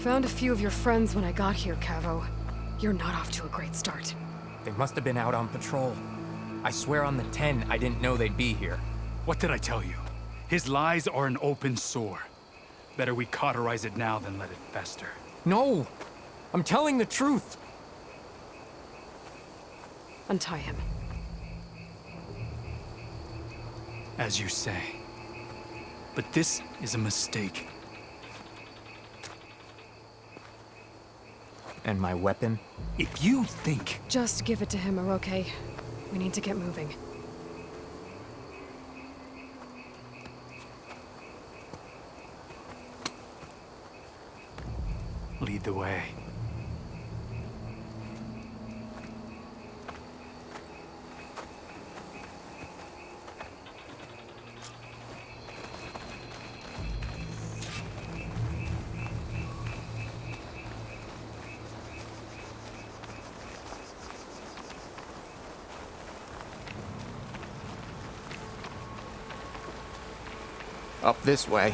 Found a few of your friends when I got here, Cavo. You're not off to a great start. They must have been out on patrol. I swear on the 10, I didn't know they'd be here. What did I tell you? His lies are an open sore. Better we cauterize it now than let it fester. No! I'm telling the truth! Untie him. As you say. But this is a mistake. And my weapon? If you think... Just give it to him, Oroke. We need to get moving. Lead the way. Up this way.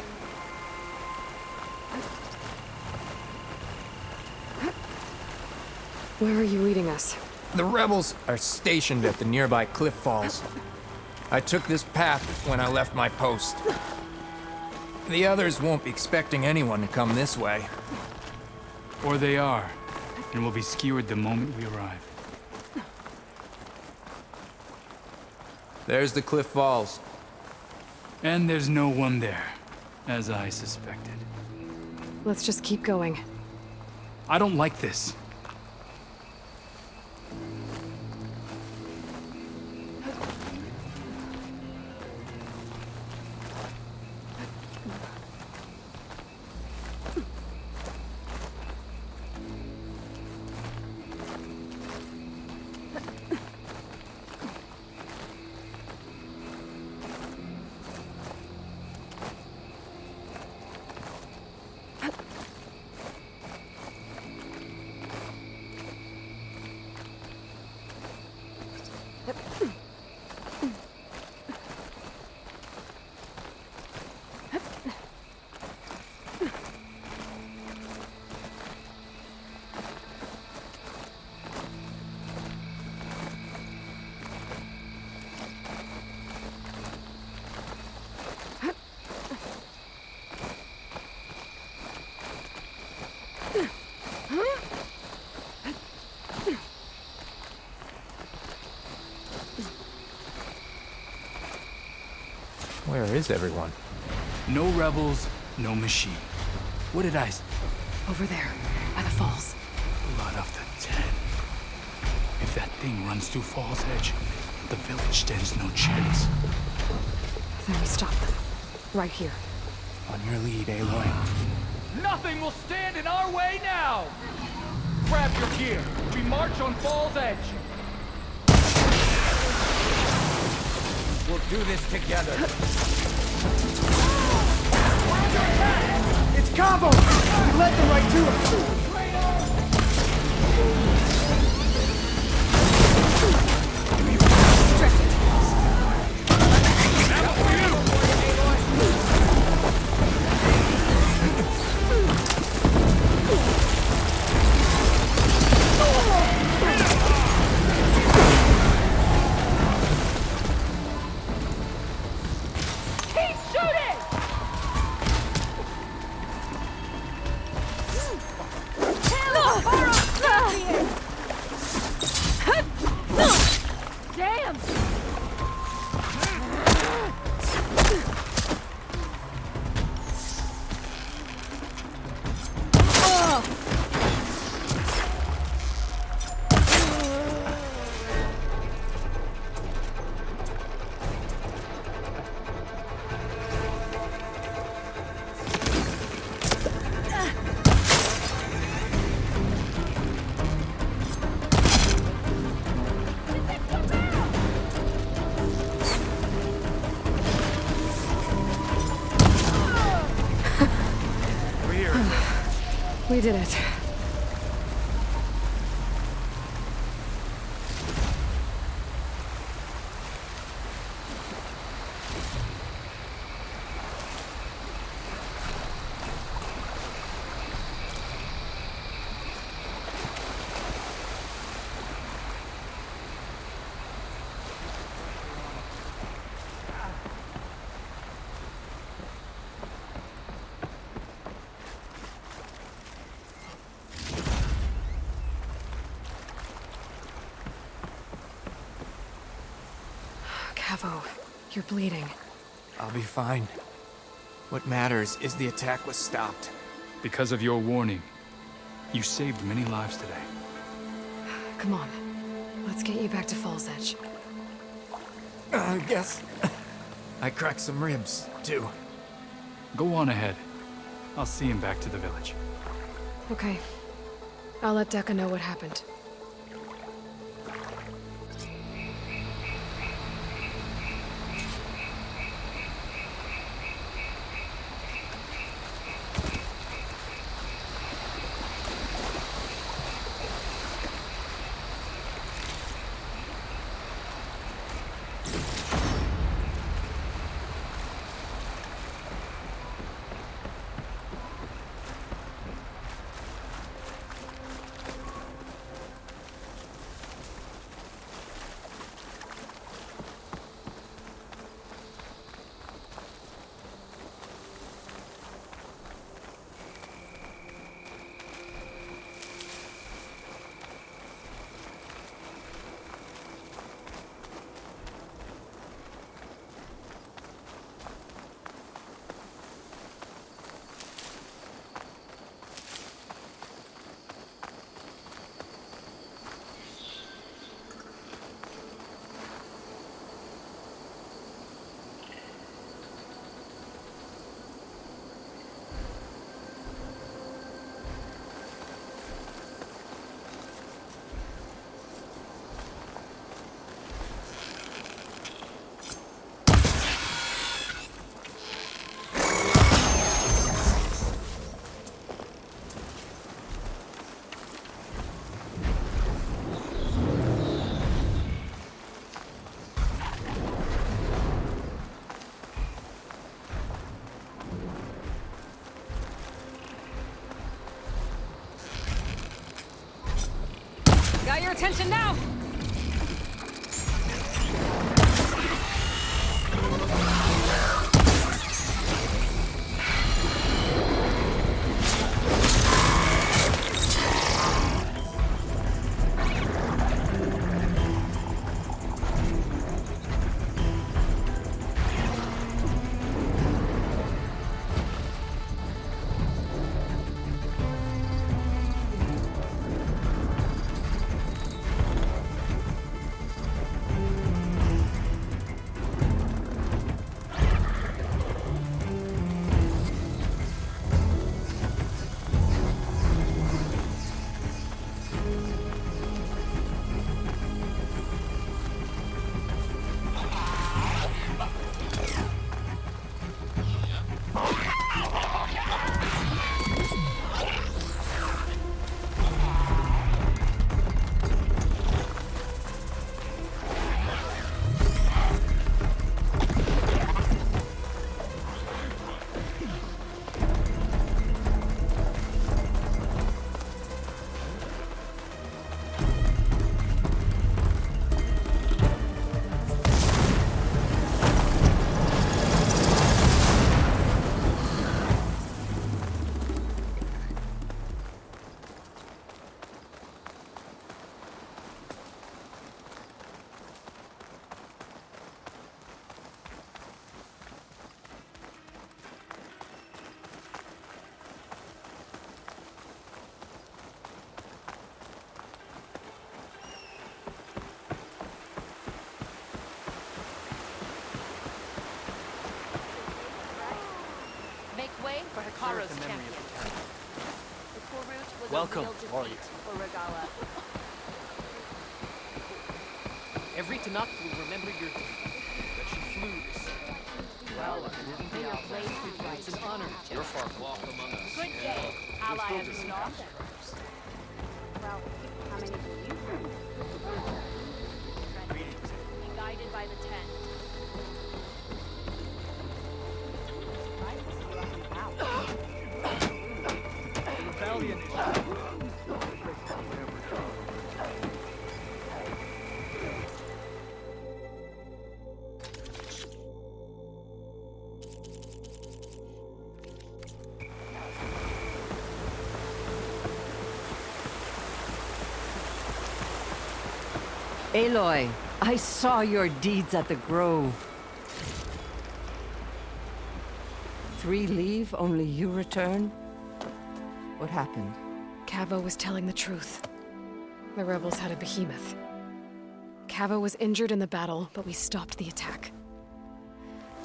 Where are you leading us? The rebels are stationed at the nearby cliff falls. I took this path when I left my post. The others won't be expecting anyone to come this way. Or they are, and will be skewered the moment we arrive. There's the cliff falls. And there's no one there, as I suspected. Let's just keep going. I don't like this. Where is everyone? No rebels, no machine. What did I say? Over there, by the falls. Blood of the 10. If that thing runs through Fall's Edge, the village stands no chance. Then we stop them. Right here. On your lead, Aloy. Nothing will stand in our way now! Grab your gear. We march on Fall's Edge. We'll do this together. It's Cavo! We led them right to us! We did it. Cavo, you're bleeding. I'll be fine. What matters is the attack was stopped. Because of your warning, you saved many lives today. Come on. Let's get you back to Falls Edge. I guess I cracked some ribs, too. Go on ahead. I'll see him back to the village. Okay. I'll let Dekka know what happened. Got your attention now! For Hikaru's champion. The Korut was Welcome, a real defeat warrior. for Regala. Every Tanakh will remember your defeat, that she flew to save. Well, May your blade be bright. it's an honor. You're far walk among us. Good day, ally of the North. Well, how many do you have? Be guided by the Ten. Rebellion is Aloy, I saw your deeds at the Grove. 3 leave, only you return? What happened? Cavo was telling the truth. The rebels had a behemoth. Cavo was injured in the battle, but we stopped the attack.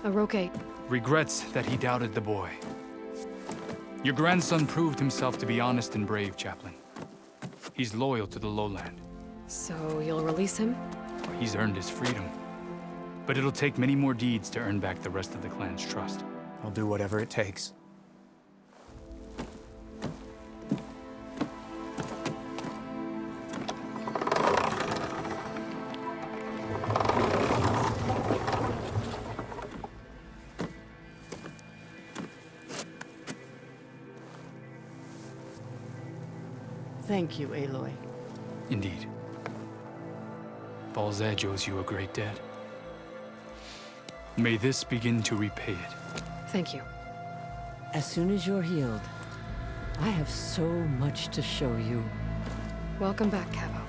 Aroke... Regrets that he doubted the boy. Your grandson proved himself to be honest and brave, Chaplain. He's loyal to the lowland. So you'll release him? He's earned his freedom. But it'll take many more deeds to earn back the rest of the clan's trust. I'll do whatever it takes. Thank you, Aloy. Indeed. Falls Edge owes you a great debt. May this begin to repay it. Thank you. As soon as you're healed, I have so much to show you. Welcome back, Cavo.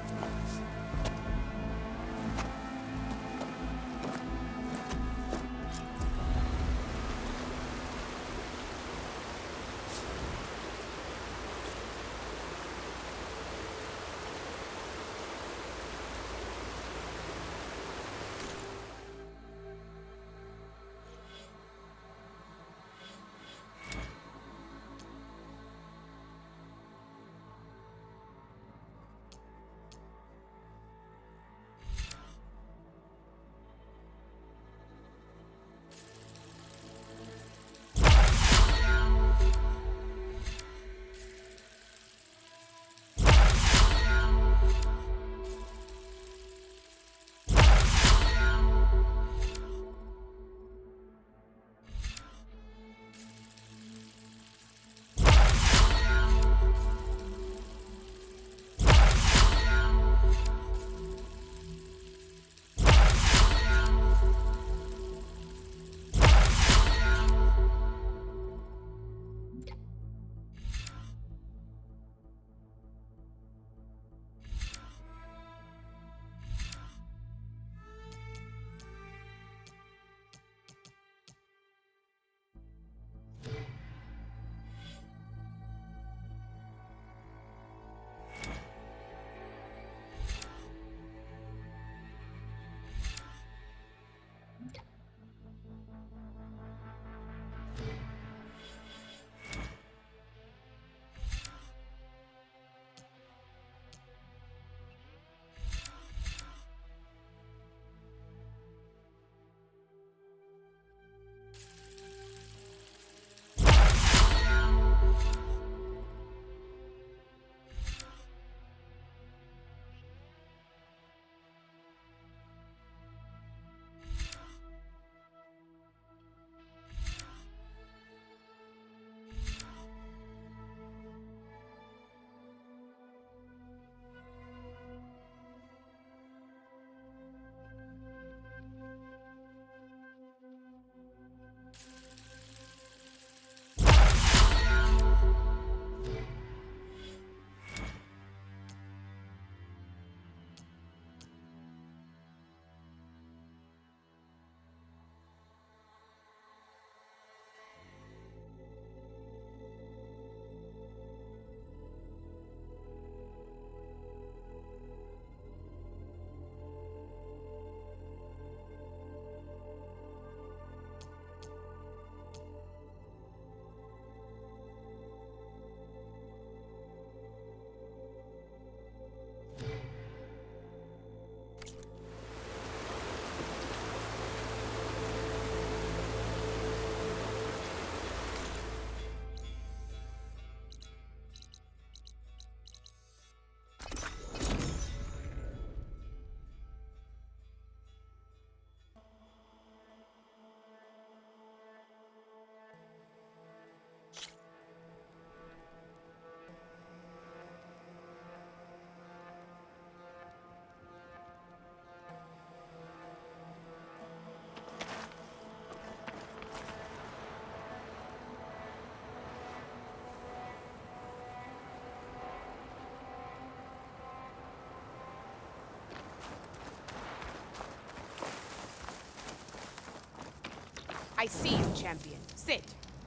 I see you, champion. Sit,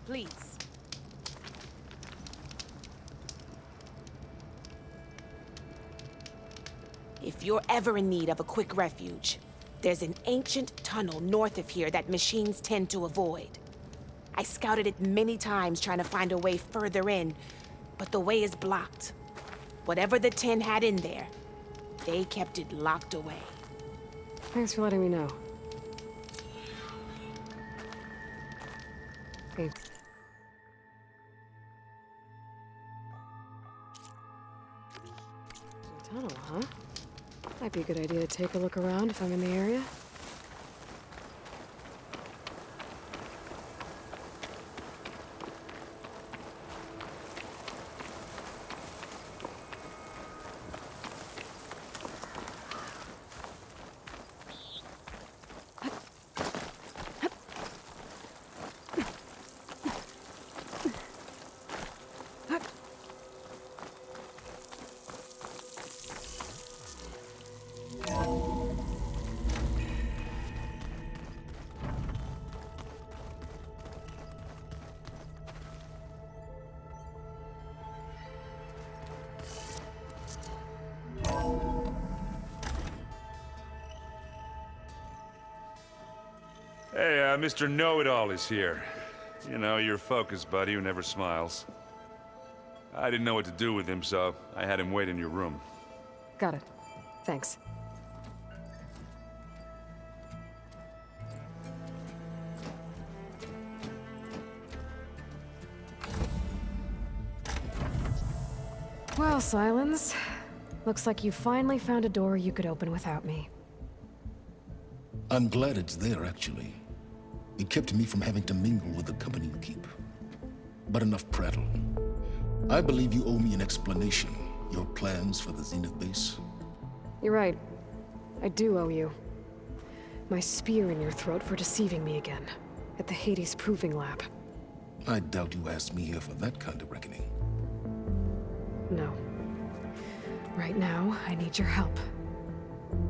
please. If you're ever in need of a quick refuge, there's an ancient tunnel north of here that machines tend to avoid. I scouted it many times trying to find a way further in, but the way is blocked. Whatever the Ten had in there, they kept it locked away. Thanks for letting me know. Hey. Tunnel, huh? Might be a good idea to take a look around if I'm in the area. Hey, Mr. Know-It-All is here. You know, your focus buddy who never smiles. I didn't know what to do with him, so I had him wait in your room. Got it. Thanks. Well, Silence. Looks like you finally found a door you could open without me. I'm glad it's there, actually. It kept me from having to mingle with the company you keep. But enough prattle. I believe you owe me an explanation. Your plans for the Zenith base? You're right. I do owe you. My spear in your throat for deceiving me again. At the Hades Proving Lab. I doubt you asked me here for that kind of reckoning. No. Right now, I need your help.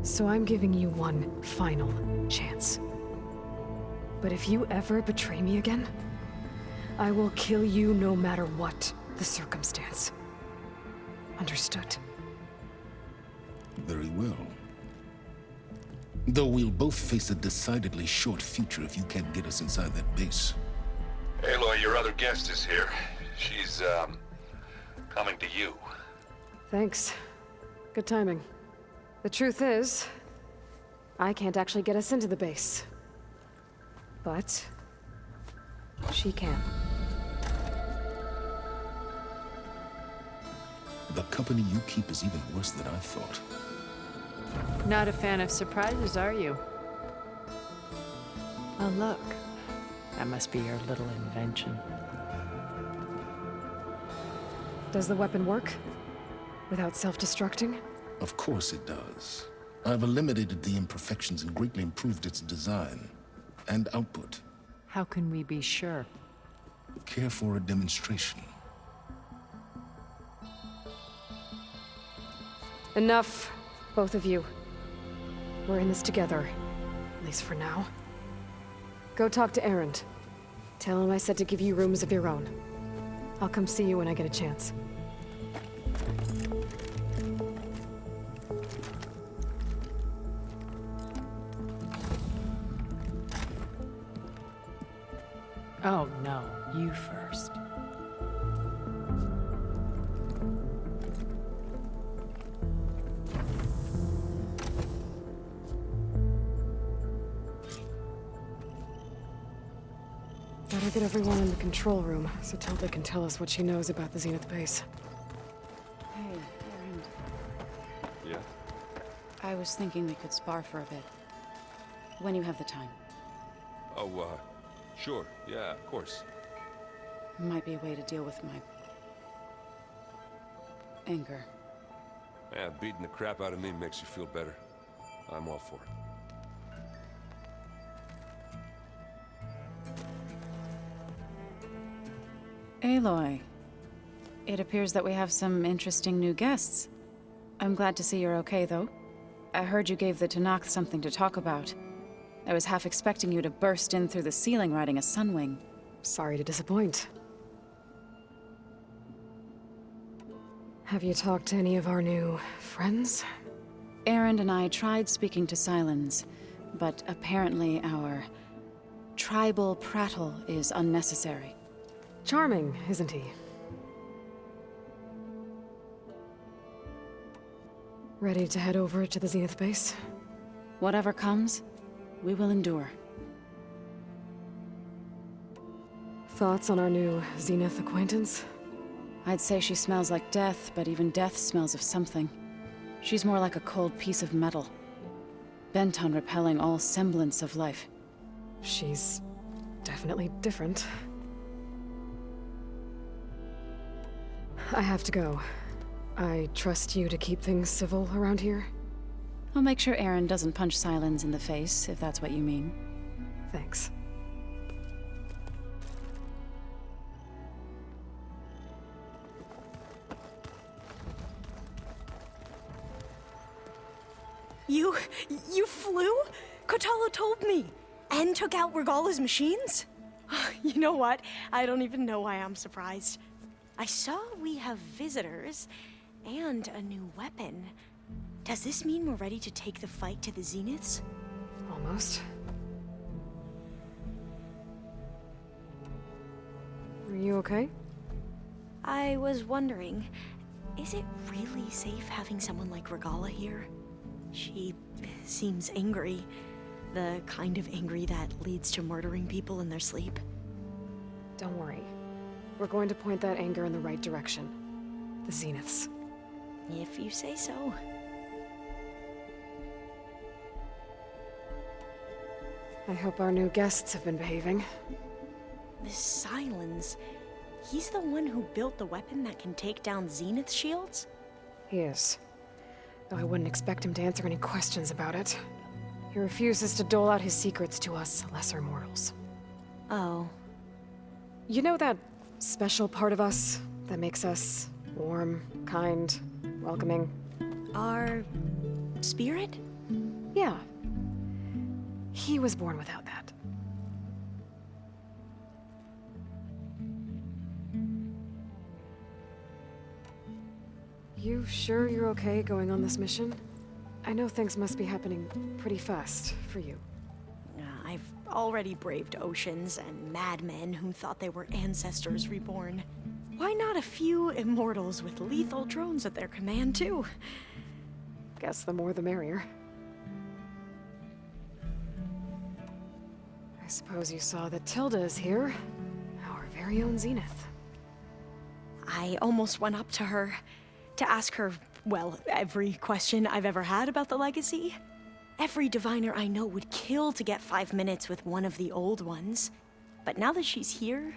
So I'm giving you one final chance. But if you ever betray me again, I will kill you no matter what the circumstance. Understood? Very well. Though we'll both face a decidedly short future if you can't get us inside that base. Aloy, your other guest is here. She's, coming to you. Thanks. Good timing. The truth is, I can't actually get us into the base. But she can. The company you keep is even worse than I thought. Not a fan of surprises, are you? Oh, look. That must be your little invention. Does the weapon work? Without self-destructing? Of course it does. I've eliminated the imperfections and greatly improved its design and output. How can we be sure? Care for a demonstration? Enough, both of you. We're in this together, at least for now. Go talk to Erend. Tell him I said to give you rooms of your own. I'll come see you when I get a chance. Oh, no. You first. Better get everyone in the control room, so Tilda can tell us what she knows about the Zenith base. Hey, Erend. Yeah? I was thinking we could spar for a bit. When you have the time. Oh, sure. Yeah, of course. Might be a way to deal with my... anger. Yeah, beating the crap out of me makes you feel better. I'm all for it. Aloy. It appears that we have some interesting new guests. I'm glad to see you're okay, though. I heard you gave the Tenakth something to talk about. I was half expecting you to burst in through the ceiling riding a Sunwing. Sorry to disappoint. Have you talked to any of our new friends? Erend and I tried speaking to Sylens, but apparently our tribal prattle is unnecessary. Charming, isn't he? Ready to head over to the Zenith base? Whatever comes, we will endure. Thoughts on our new Zenith acquaintance? I'd say she smells like death, but even death smells of something. She's more like a cold piece of metal, bent on repelling all semblance of life. She's definitely different. I have to go. I trust you to keep things civil around here? I'll make sure Erend doesn't punch Sylens in the face, if that's what you mean. Thanks. You flew? Kotallo told me. And took out Regalla's machines? You know what? I don't even know why I'm surprised. I saw we have visitors and a new weapon. Does this mean we're ready to take the fight to the Zeniths? Almost. Are you okay? I was wondering, is it really safe having someone like Regalla here? She seems angry. The kind of angry that leads to murdering people in their sleep. Don't worry. We're going to point that anger in the right direction. The Zeniths. If you say so. I hope our new guests have been behaving. This Sylens, he's the one who built the weapon that can take down Zenith shields? He is. Though I wouldn't expect him to answer any questions about it. He refuses to dole out his secrets to us lesser mortals. Oh. You know that special part of us that makes us warm, kind, welcoming? Our spirit? Yeah. He was born without that. You sure you're okay going on this mission? I know things must be happening pretty fast for you. I've already braved oceans and madmen who thought they were ancestors reborn. Why not a few immortals with lethal drones at their command, too? Guess the more the merrier. I suppose you saw that Tilda is here. Our very own Zenith. I almost went up to her to ask her, well, every question I've ever had about the legacy. Every diviner I know would kill to get 5 minutes with one of the old ones. But now that she's here,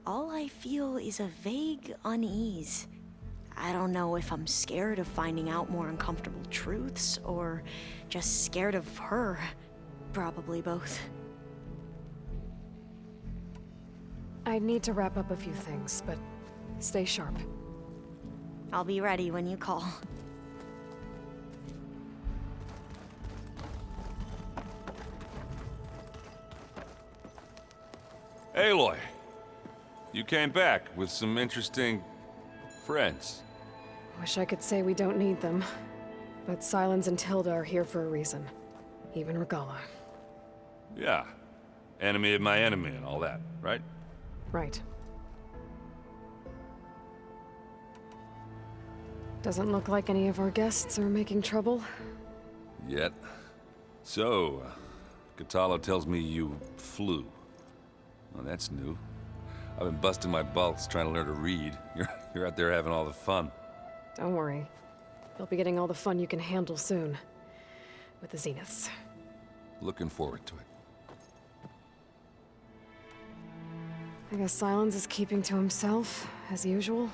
all I feel is a vague unease. I don't know if I'm scared of finding out more uncomfortable truths, or just scared of her. Probably both. I need to wrap up a few things, but stay sharp. I'll be ready when you call. Aloy, you came back with some interesting friends. Wish I could say we don't need them, but Sylens and Tilda are here for a reason. Even Regalla. Yeah. Enemy of my enemy and all that, right? Right. Doesn't look like any of our guests are making trouble. Yet. So, Kotallo tells me you flew. Well, that's new. I've been busting my balls trying to learn to read. You're out there having all the fun. Don't worry. You'll be getting all the fun you can handle soon. With the Zeniths. Looking forward to it. I guess Sylens is keeping to himself, as usual.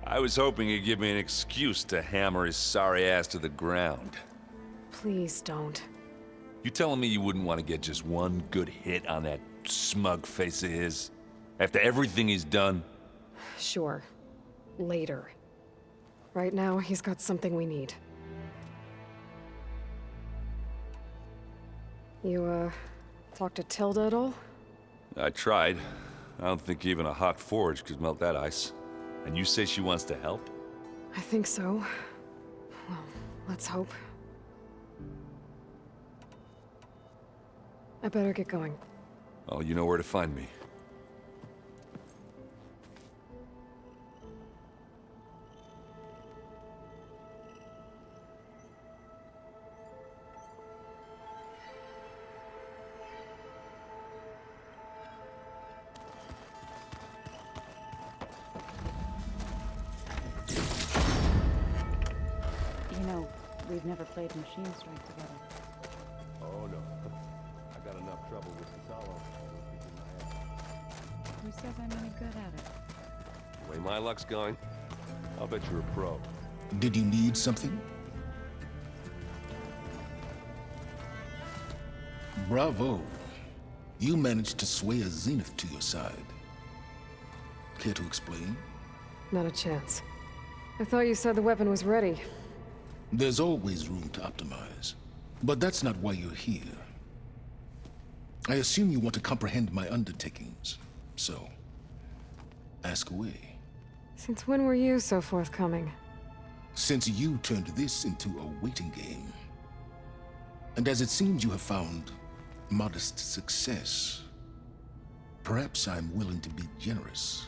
I was hoping he'd give me an excuse to hammer his sorry ass to the ground. Please don't. You telling me you wouldn't want to get just one good hit on that smug face of his? After everything he's done? Sure. Later. Right now, he's got something we need. You, talked to Tilda at all? I tried. I don't think even a hot forge could melt that ice. And you say she wants to help? I think so. Well, let's hope. I better get going. Oh, you know where to find me. You know, we've never played Machine Strike together. Oh, no. I got enough trouble with Catalo. Who says I'm any good at it? The way my luck's going, I'll bet you're a pro. Did you need something? Bravo. You managed to sway a Zenith to your side. Care to explain? Not a chance. I thought you said the weapon was ready. There's always room to optimize. But that's not why you're here. I assume you want to comprehend my undertakings. So, ask away. Since when were you so forthcoming? Since you turned this into a waiting game. And as it seems you have found modest success, perhaps I'm willing to be generous.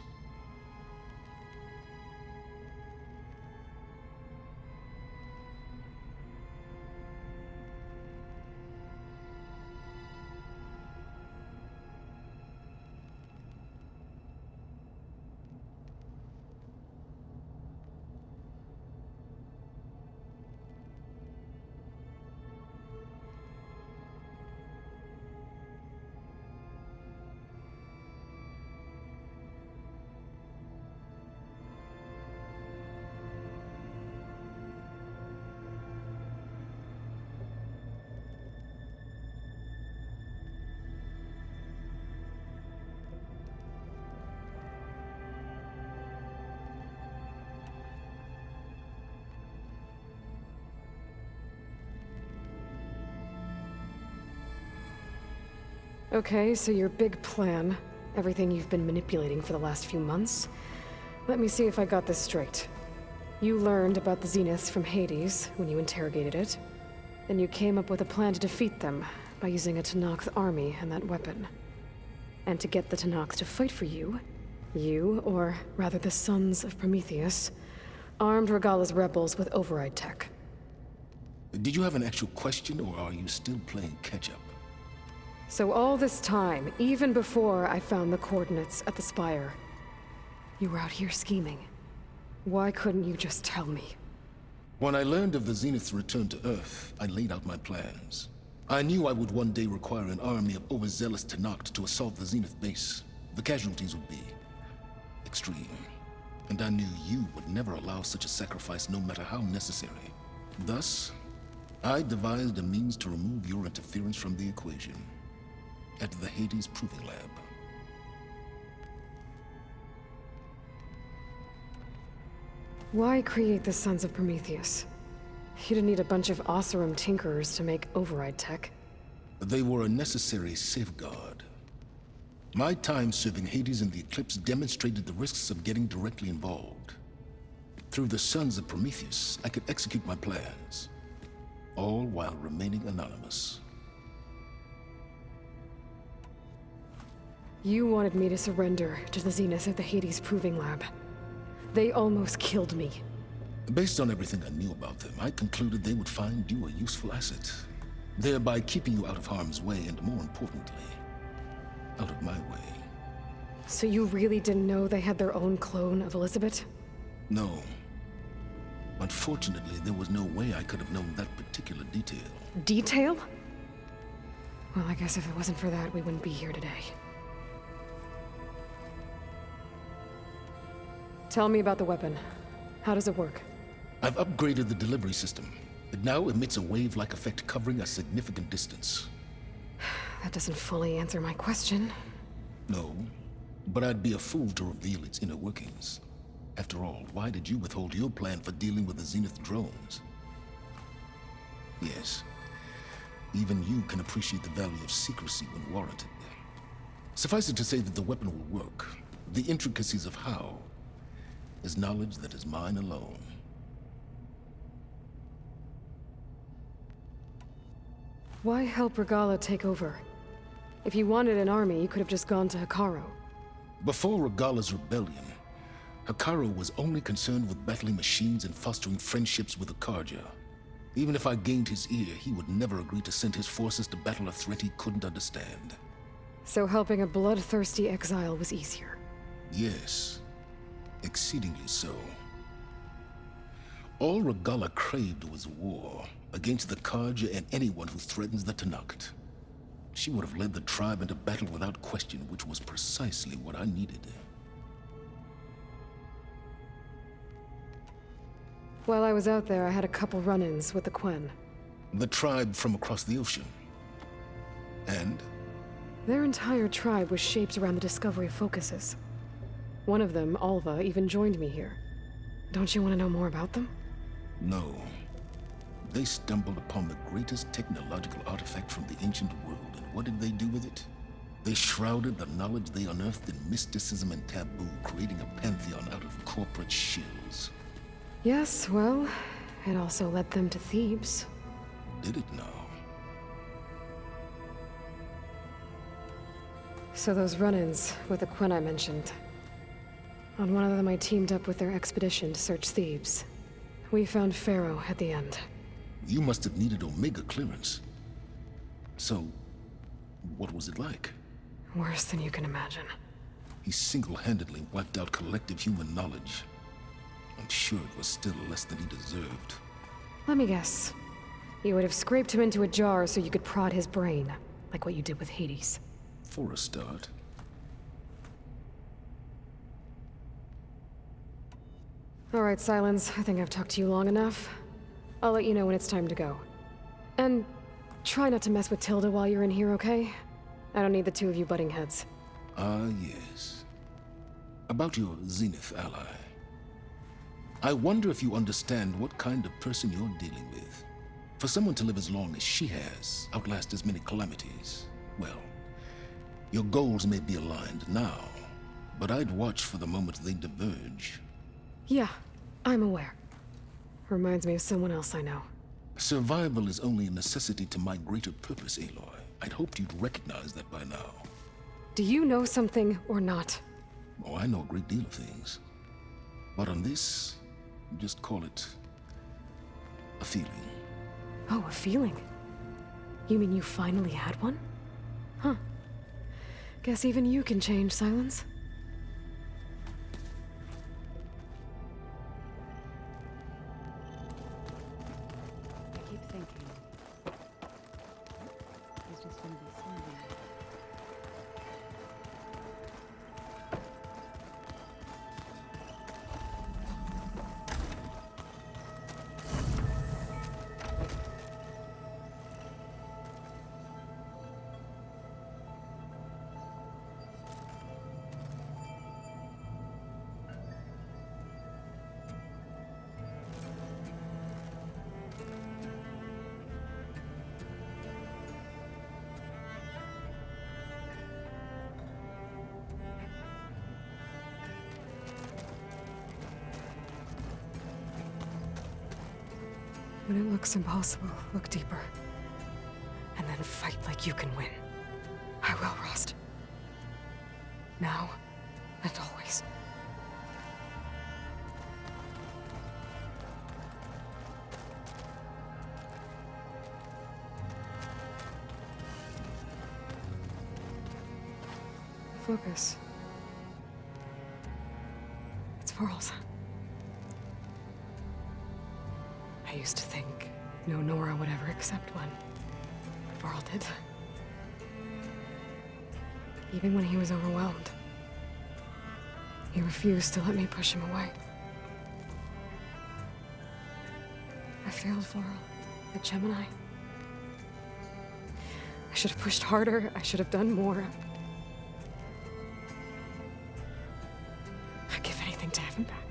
Okay, so your big plan, everything you've been manipulating for the last few months. Let me see if I got this straight. You learned about the Zeniths from Hades when you interrogated it. Then you came up with a plan to defeat them by using a Tenakth army and that weapon. And to get the Tenakth to fight for you, or rather the Sons of Prometheus, armed Regalla's rebels with override tech. Did you have an actual question, or are you still playing catch-up? So all this time, even before I found the coordinates at the Spire, you were out here scheming. Why couldn't you just tell me? When I learned of the Zenith's return to Earth, I laid out my plans. I knew I would one day require an army of overzealous Tenakth to assault the Zenith base. The casualties would be extreme. And I knew you would never allow such a sacrifice, no matter how necessary. Thus, I devised a means to remove your interference from the equation. At the Hades Proving Lab. Why create the Sons of Prometheus? You didn't need a bunch of Oseram tinkerers to make override tech. They were a necessary safeguard. My time serving Hades in the Eclipse demonstrated the risks of getting directly involved. Through the Sons of Prometheus, I could execute my plans, all while remaining anonymous. You wanted me to surrender to the Zenith at the Hades Proving Lab. They almost killed me. Based on everything I knew about them, I concluded they would find you a useful asset, thereby keeping you out of harm's way and, more importantly, out of my way. So you really didn't know they had their own clone of Elizabeth? No. Unfortunately, there was no way I could have known that particular detail. Detail? Well, I guess if it wasn't for that, we wouldn't be here today. Tell me about the weapon. How does it work? I've upgraded the delivery system. It now emits a wave-like effect covering a significant distance. That doesn't fully answer my question. No, but I'd be a fool to reveal its inner workings. After all, why did you withhold your plan for dealing with the Zenith drones? Yes, Even you can appreciate the value of secrecy when warranted. Suffice it to say that the weapon will work. The intricacies of how is knowledge that is mine alone. Why help Regalla take over? If you wanted an army, you could have just gone to Hekarro. Before Regalla's rebellion, Hekarro was only concerned with battling machines and fostering friendships with the Carja. Even if I gained his ear, he would never agree to send his forces to battle a threat he couldn't understand. So helping a bloodthirsty exile was easier? Yes, exceedingly so. All Regalla craved was war against the Carja and anyone who threatens the Tenakth. She would have led the tribe into battle without question, which was precisely what I needed. While I was out there, I had a couple run-ins with the Quen. The tribe from across the ocean. And? Their entire tribe was shaped around the discovery of focuses. One of them, Alva, even joined me here. Don't you want to know more about them? No. They stumbled upon the greatest technological artifact from the ancient world, and what did they do with it? They shrouded the knowledge they unearthed in mysticism and taboo, creating a pantheon out of corporate shills. Yes, well, it also led them to Thebes. Did it now? So those run-ins with the Quen I mentioned. On one of them I teamed up with their expedition to search Thebes. We found Pharaoh at the end. You must have needed Omega clearance. So, what was it like? Worse than you can imagine. He single-handedly wiped out collective human knowledge. I'm sure it was still less than he deserved. Let me guess. You would have scraped him into a jar so you could prod his brain, like what you did with Hades. For a start. All right, Silence. I think I've talked to you long enough. I'll let you know when it's time to go. And try not to mess with Tilda while you're in here, okay? I don't need the two of you butting heads. Ah, yes. About your Zenith ally. I wonder if you understand what kind of person you're dealing with. For someone to live as long as she has, outlast as many calamities, well, your goals may be aligned now, but I'd watch for the moment they diverge. Yeah, I'm aware. Reminds me of someone else I know. Survival is only a necessity to my greater purpose, Aloy. I'd hoped you'd recognize that by now. Do you know something or not? Oh, I know a great deal of things. But on this, just call it a feeling. Oh, a feeling? You mean you finally had one? Huh. Guess even you can change, Silence. I keep thinking. He's just gonna be standing. When it looks impossible, look deeper. And then fight like you can win. I will, Rost. Now and always. Focus. It's Varl's. I used to think no Nora would ever accept one. But Varl did. Even when he was overwhelmed. He refused to let me push him away. I failed Varl at Gemini. I should have pushed harder. I should have done more. I'd give anything to have him back.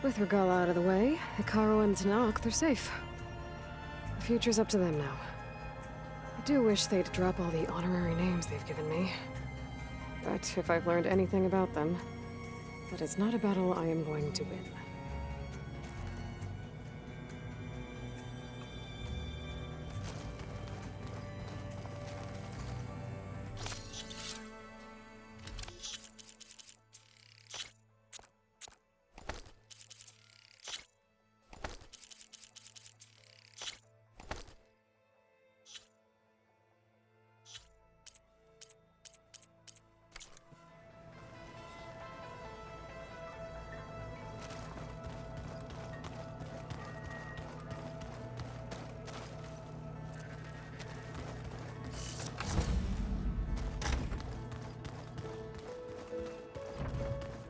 With Regala out of the way, Hikaru and Tanakh, they're safe. The future's up to them now. I do wish they'd drop all the honorary names they've given me. But if I've learned anything about them, that it's not a battle I am going to win.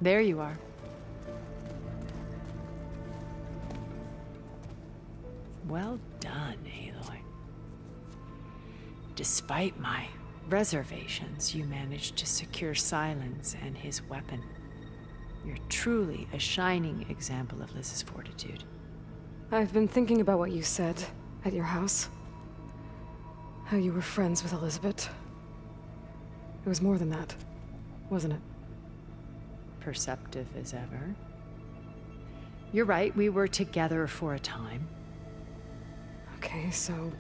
There you are. Well done, Aloy. Despite my reservations, you managed to secure Silence and his weapon. You're truly a shining example of Liz's fortitude. I've been thinking about what you said at your house. How you were friends with Elizabeth. It was more than that, wasn't it? Perceptive as ever. You're right, we were together for a time. Okay, so...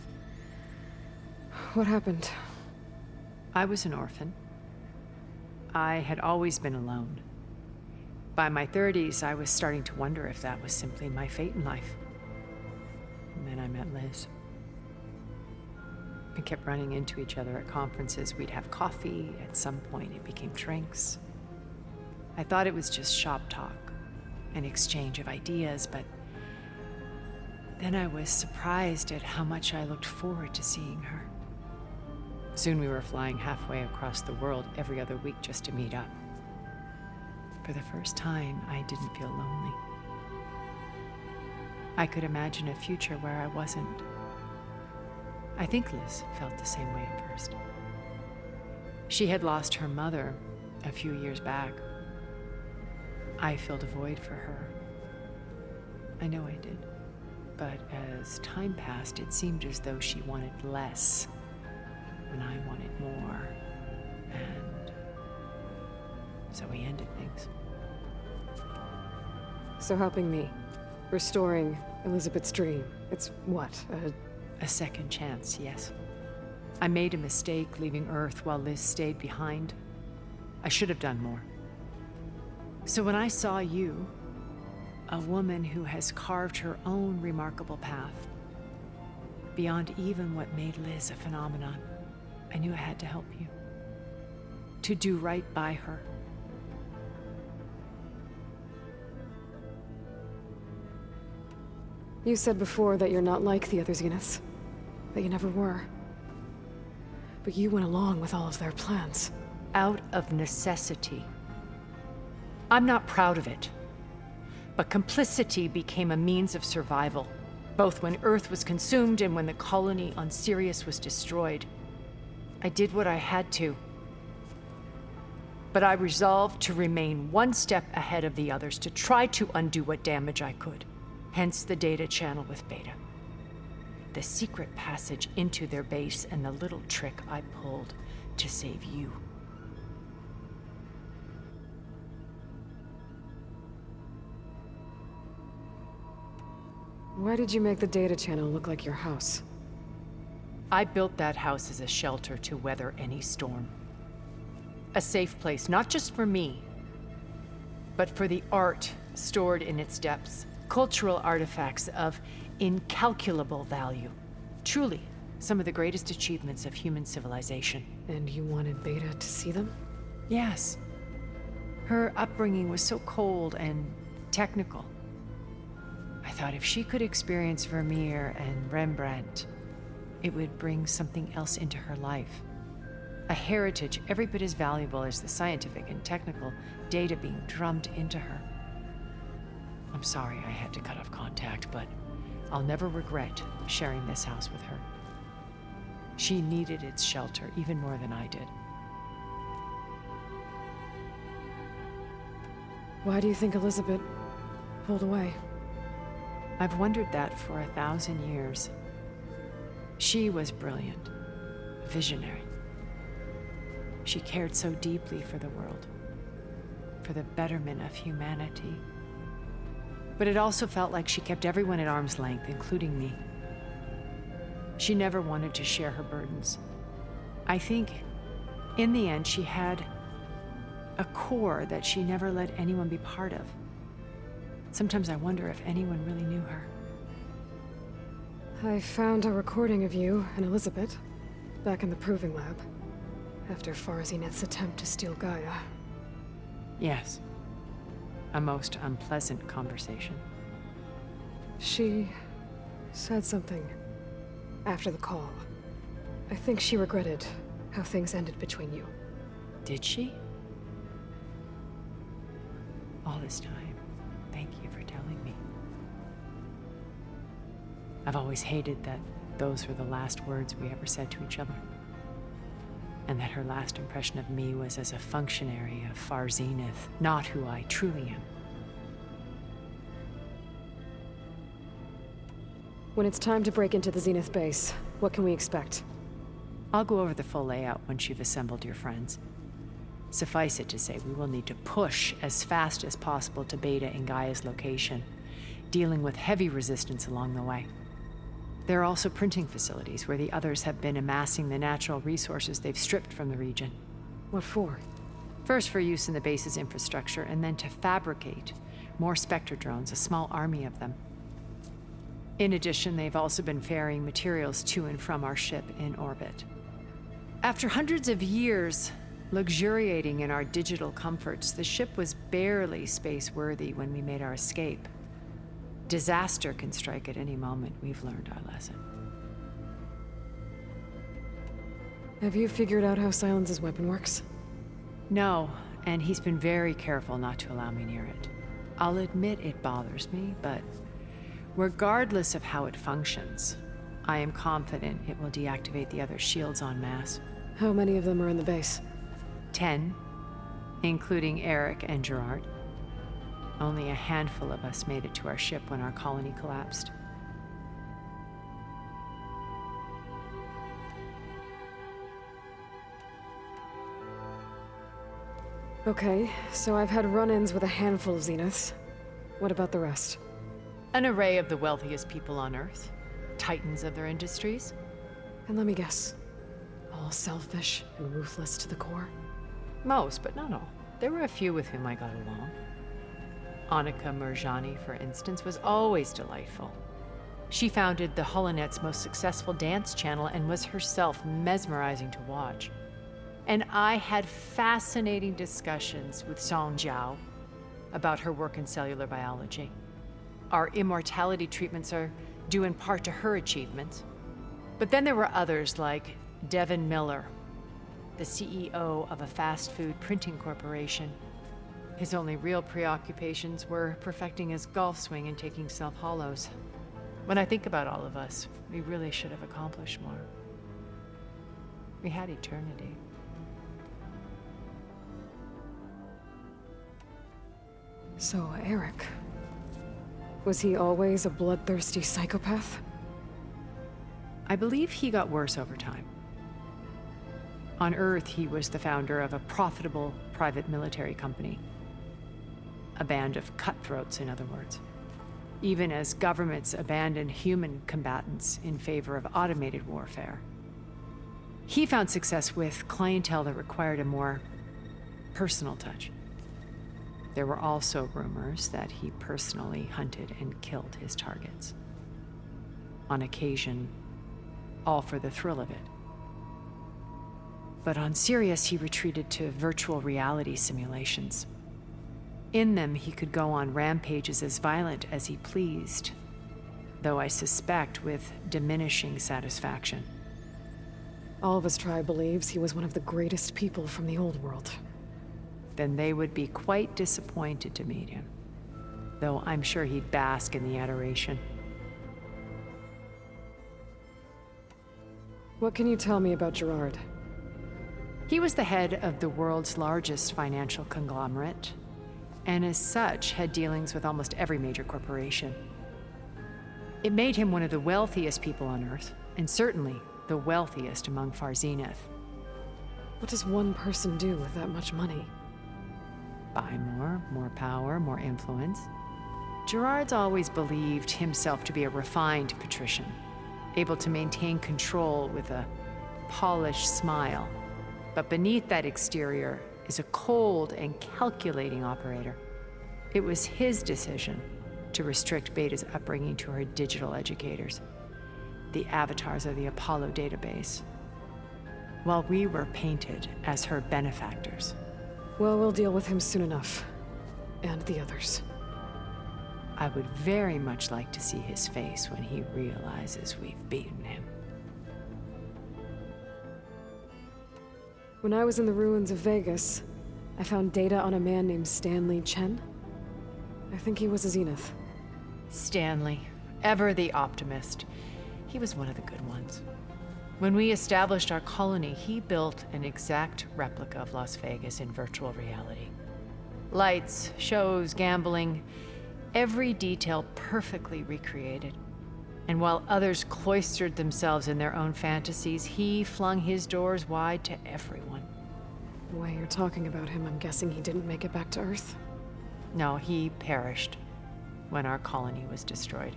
what happened? I was an orphan. I had always been alone. By my 30s, I was starting to wonder if that was simply my fate in life. And then I met Liz. We kept running into each other at conferences. We'd have coffee. At some point, it became drinks. I thought it was just shop talk, an exchange of ideas, but then I was surprised at how much I looked forward to seeing her. Soon we were flying halfway across the world every other week just to meet up. For the first time, I didn't feel lonely. I could imagine a future where I wasn't. I think Liz felt the same way at first. She had lost her mother a few years back. I filled a void for her. I know I did. But as time passed, it seemed as though she wanted less when I wanted more. And so we ended things. So helping me, restoring Elizabeth's dream, it's what, a second chance, yes. I made a mistake leaving Earth while Liz stayed behind. I should have done more. So when I saw you, a woman who has carved her own remarkable path, beyond even what made Liz a phenomenon, I knew I had to help you. To do right by her. You said before that you're not like the other Zeniths. That you never were. But you went along with all of their plans. Out of necessity. I'm not proud of it. But complicity became a means of survival, both when Earth was consumed and when the colony on Sirius was destroyed. I did what I had to. But I resolved to remain one step ahead of the others, to try to undo what damage I could. Hence the data channel with Beta. The secret passage into their base and the little trick I pulled to save you. Why did you make the data channel look like your house? I built that house as a shelter to weather any storm. A safe place, not just for me, but for the art stored in its depths. Cultural artifacts of incalculable value. Truly, some of the greatest achievements of human civilization. And you wanted Beta to see them? Yes. Her upbringing was so cold and technical. I thought if she could experience Vermeer and Rembrandt, it would bring something else into her life. A heritage every bit as valuable as the scientific and technical data being drummed into her. I'm sorry I had to cut off contact, but I'll never regret sharing this house with her. She needed its shelter even more than I did. Why do you think Elizabeth pulled away. I've wondered that for 1,000 years. She was brilliant, visionary. She cared so deeply for the world, for the betterment of humanity. But it also felt like she kept everyone at arm's length, including me. She never wanted to share her burdens. I think, in the end, she had a core that she never let anyone be part of. Sometimes I wonder if anyone really knew her. I found a recording of you and Elizabeth back in the Proving Lab after Farzinet's attempt to steal Gaia. Yes. A most unpleasant conversation. She said something after the call. I think she regretted how things ended between you. Did she? All this time, thank you for telling me. I've always hated that those were the last words we ever said to each other. And that her last impression of me was as a functionary of Far Zenith, not who I truly am. When it's time to break into the Zenith base, what can we expect? I'll go over the full layout once you've assembled your friends. Suffice it to say, we will need to push as fast as possible to Beta and Gaia's location, dealing with heavy resistance along the way. There are also printing facilities where the others have been amassing the natural resources they've stripped from the region. What for? First for use in the base's infrastructure, and then to fabricate more Spectre drones, a small army of them. In addition, they've also been ferrying materials to and from our ship in orbit. After hundreds of years luxuriating in our digital comforts, the ship was barely space-worthy when we made our escape. Disaster can strike at any moment. We've learned our lesson. Have you figured out how Silence's weapon works? No, and he's been very careful not to allow me near it. I'll admit it bothers me, but regardless of how it functions, I am confident it will deactivate the other shields en masse. How many of them are in the base? 10, including Eric and Gerard. Only a handful of us made it to our ship when our colony collapsed. Okay, so I've had run-ins with a handful of Zeniths. What about the rest? An array of the wealthiest people on Earth. Titans of their industries. And let me guess, all selfish and ruthless to the core? Most, but not all. There were a few with whom I got along. Annika Murjani, for instance, was always delightful. She founded the Holonet's most successful dance channel and was herself mesmerizing to watch. And I had fascinating discussions with Song Jiao about her work in cellular biology. Our immortality treatments are due in part to her achievements. But then there were others like Devin Miller, the CEO of a fast food printing corporation. His only real preoccupations were perfecting his golf swing and taking self-hollows. When I think about all of us, we really should have accomplished more. We had eternity. So, Eric, was he always a bloodthirsty psychopath? I believe he got worse over time. On Earth, he was the founder of a profitable private military company. A band of cutthroats, in other words. Even as governments abandoned human combatants in favor of automated warfare. He found success with clientele that required a more personal touch. There were also rumors that he personally hunted and killed his targets. On occasion, all for the thrill of it. But on Sirius, he retreated to virtual reality simulations. In them, he could go on rampages as violent as he pleased, though I suspect with diminishing satisfaction. All of his tribe believes he was one of the greatest people from the old world. Then they would be quite disappointed to meet him, though I'm sure he'd bask in the adoration. What can you tell me about Gerard? He was the head of the world's largest financial conglomerate, and as such had dealings with almost every major corporation. It made him one of the wealthiest people on Earth, and certainly the wealthiest among Far Zenith. What does one person do with that much money? Buy more power, more influence. Gerard's always believed himself to be a refined patrician, able to maintain control with a polished smile. But beneath that exterior is a cold and calculating operator. It was his decision to restrict Beta's upbringing to her digital educators, the avatars of the Apollo database, while we were painted as her benefactors. Well, we'll deal with him soon enough. And the others. I would very much like to see his face when he realizes we've beaten him. When I was in the ruins of Vegas, I found data on a man named Stanley Chen. I think he was a Zenith. Stanley, ever the optimist. He was one of the good ones. When we established our colony, he built an exact replica of Las Vegas in virtual reality. Lights, shows, gambling, every detail perfectly recreated. And while others cloistered themselves in their own fantasies, he flung his doors wide to everyone. The way you're talking about him, I'm guessing he didn't make it back to Earth? No, he perished when our colony was destroyed.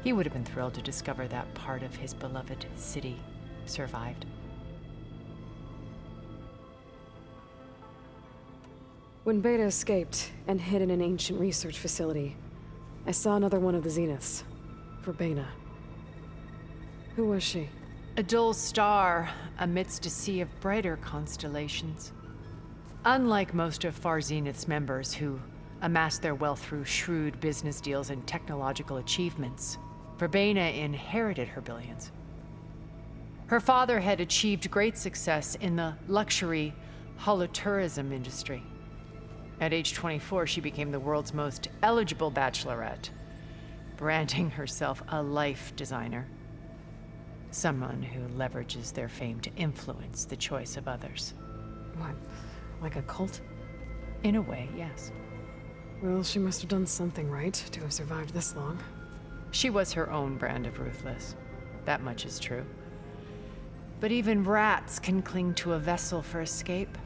He would have been thrilled to discover that part of his beloved city survived. When Beta escaped and hid in an ancient research facility, I saw another one of the Zeniths, Verbena. Who was she? A dull star amidst a sea of brighter constellations. Unlike most of Far Zenith's members who amassed their wealth through shrewd business deals and technological achievements, Verbena inherited her billions. Her father had achieved great success in the luxury holotourism industry. At age 24, she became the world's most eligible bachelorette, branding herself a life designer. Someone who leverages their fame to influence the choice of others. What, like a cult? In a way, yes. Well, she must have done something right to have survived this long. She was her own brand of ruthless. That much is true. But even rats can cling to a vessel for escape.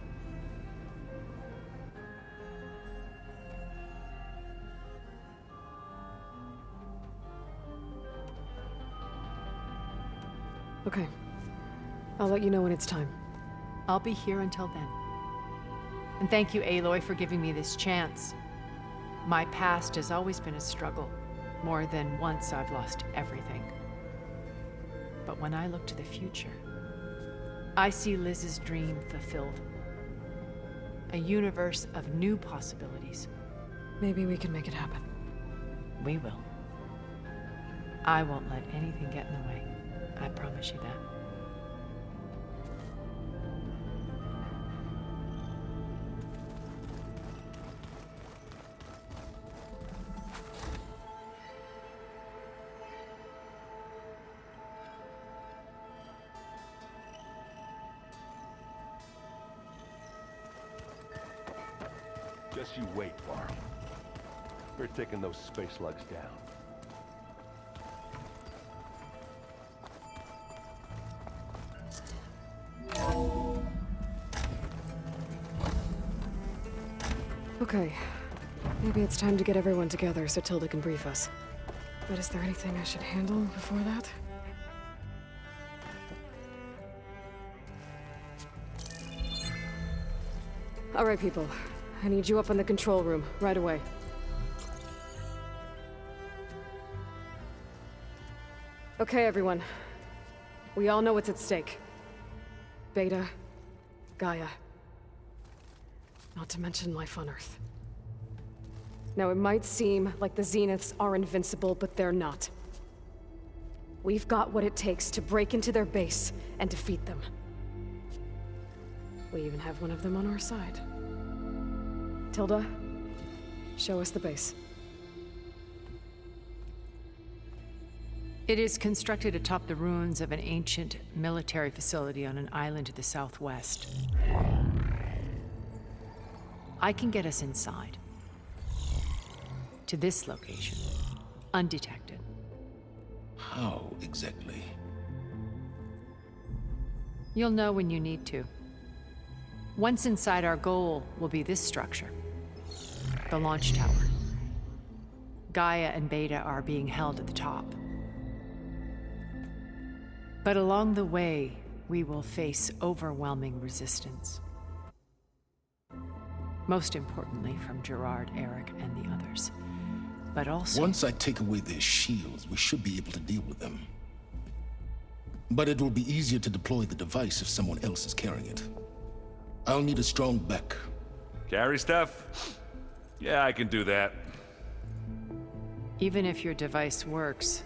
Okay. I'll let you know when it's time. I'll be here until then. And thank you, Aloy, for giving me this chance. My past has always been a struggle. More than once I've lost everything. But when I look to the future, I see Liz's dream fulfilled. A universe of new possibilities. Maybe we can make it happen. We will. I won't let anything get in the way. I promise you that. Just you wait, Varl. We're taking those space slugs down. Okay. Maybe it's time to get everyone together so Tilda can brief us. But is there anything I should handle before that? All right, people. I need you up in the control room, right away. Okay, everyone. We all know what's at stake. Beta, Gaia. Not to mention life on Earth. Now, it might seem like the Zeniths are invincible, but they're not. We've got what it takes to break into their base and defeat them. We even have one of them on our side. Tilda, show us the base. It is constructed atop the ruins of an ancient military facility on an island to the southwest. I can get us inside. To this location. Undetected. How exactly? You'll know when you need to. Once inside, our goal will be this structure. The launch tower. Gaia and Beta are being held at the top. But along the way, we will face overwhelming resistance. Most importantly, from Gerard, Eric, and the others. But also... Once I take away their shields, we should be able to deal with them. But it will be easier to deploy the device if someone else is carrying it. I'll need a strong back. Carry stuff? Yeah, I can do that. Even if your device works,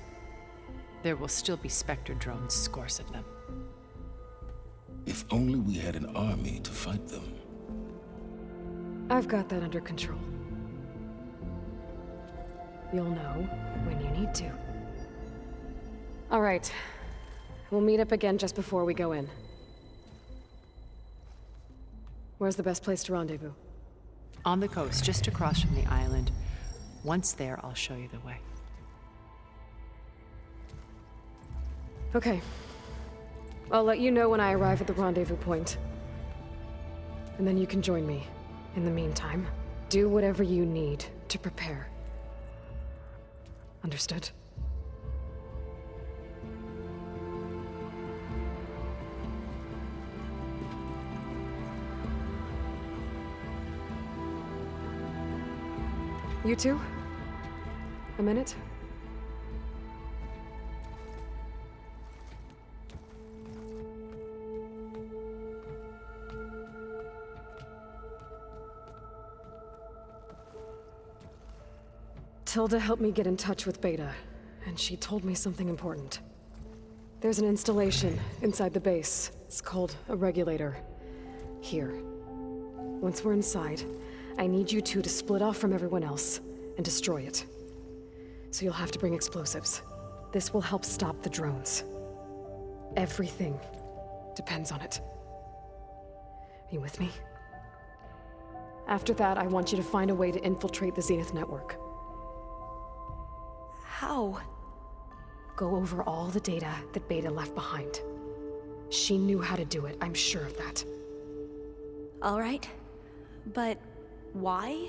there will still be Spectre drones, scores of them. If only we had an army to fight them. I've got that under control. You'll know when you need to. All right. We'll meet up again just before we go in. Where's the best place to rendezvous? On the coast, just across from the island. Once there, I'll show you the way. Okay. I'll let you know when I arrive at the rendezvous point. And then you can join me. In the meantime, do whatever you need to prepare. Understood? You two? A minute? Tilda helped me get in touch with Beta, and she told me something important. There's an installation inside the base. It's called a regulator. Here. Once we're inside, I need you two to split off from everyone else and destroy it. So you'll have to bring explosives. This will help stop the drones. Everything depends on it. Are you with me? After that, I want you to find a way to infiltrate the Zenith network. How? Go over all the data that Beta left behind. She knew how to do it, I'm sure of that. All right. But why?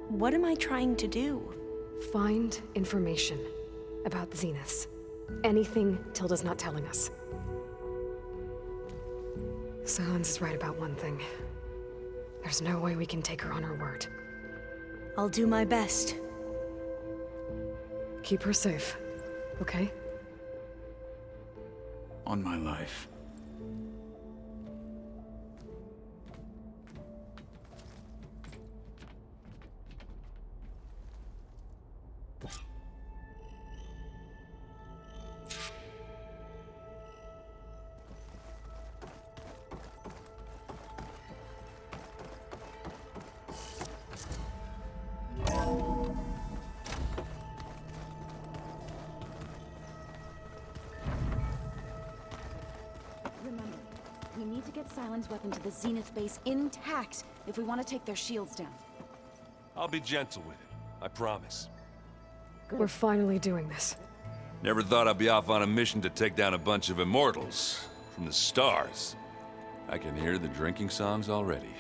What am I trying to do? Find information about the Zeniths. Anything Tilda's not telling us. Silence is right about one thing. There's no way we can take her on her word. I'll do my best. Keep her safe, okay? On my life. Remember, we need to get Sylens' weapon to the Zenith base intact if we want to take their shields down. I'll be gentle with it, I promise. We're finally doing this. Never thought I'd be off on a mission to take down a bunch of immortals from the stars. I can hear the drinking songs already.